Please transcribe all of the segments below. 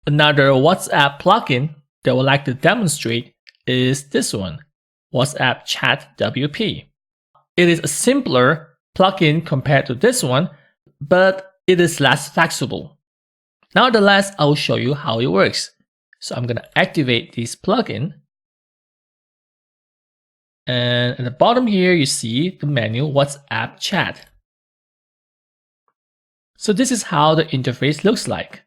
Another WhatsApp plugin that I would like to demonstrate is this one, WhatsApp Chat WP. It is a simpler plugin compared to this one, but it is less flexible. Nonetheless, I will show you how it works. So I'm going to activate this plugin. And at the bottom here, you see the menu WhatsApp Chat. So this is how the interface looks like.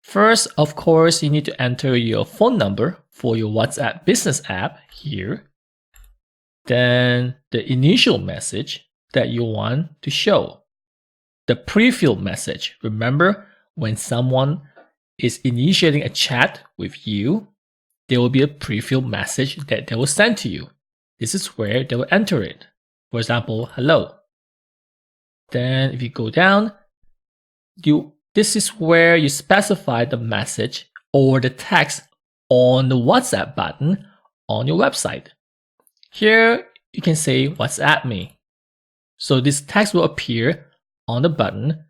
First, of course, you need to enter your phone number for your WhatsApp business app here. Then the initial message that you want to show. The pre-filled message. Remember, when someone is initiating a chat with you, there will be a pre-filled message that they will send to you. This is where they will enter it. For example, hello. Then if you go down, this is where you specify the message or the text on the WhatsApp button on your website. Here, you can say WhatsApp me. So this text will appear on the button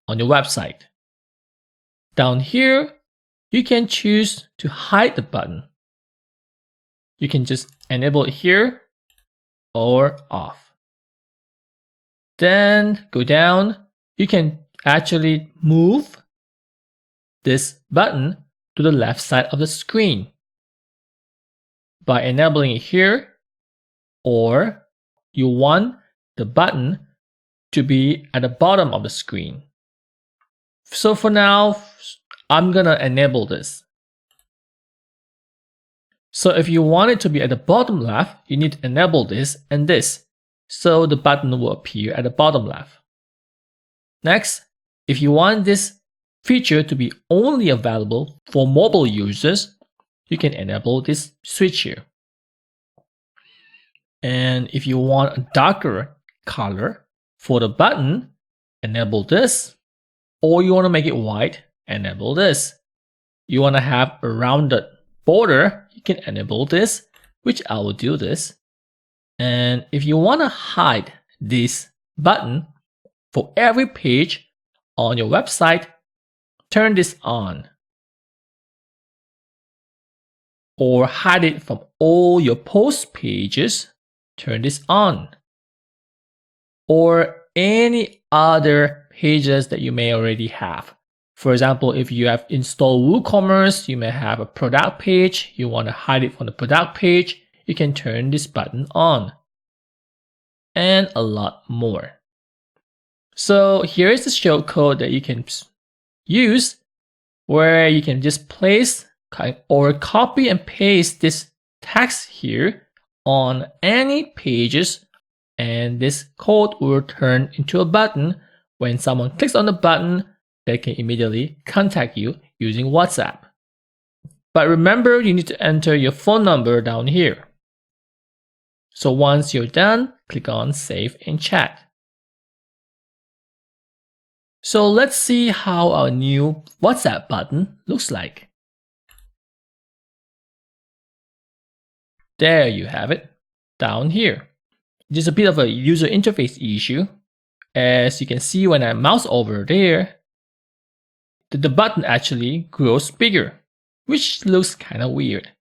on your website. Down here, you can choose to hide the button. You can just enable it here or off. Then go down, you can actually move this button to the left side of the screen by enabling it here, or you want the button to be at the bottom of the screen. So for now, I'm gonna enable this. So if you want it to be at the bottom left, you need to enable this and this, so the button will appear at the bottom left. Next, if you want this feature to be only available for mobile users, you can enable this switch here. And if you want a darker color for the button, enable this. Or you want to make it white, enable this. You want to have a rounded border, you can enable this, which I will do this. And if you want to hide this button for every page on your website, turn this on. Or hide it from all your post pages, turn this on. Or any other pages that you may already have. For example, if you have installed WooCommerce, you may have a product page, you want to hide it from the product page, you can turn this button on. And a lot more. So here is the shortcode that you can use where you can just place or copy and paste this text here on any pages, and this code will turn into a button. When someone clicks on the button, they can immediately contact you using WhatsApp. But remember, you need to enter your phone number down here. So once you're done, click on Save and Chat. So let's see how our new WhatsApp button looks like. There you have it, down here. Just a bit of a user interface issue. As you can see when I mouse over there, the button actually grows bigger, which looks kind of weird.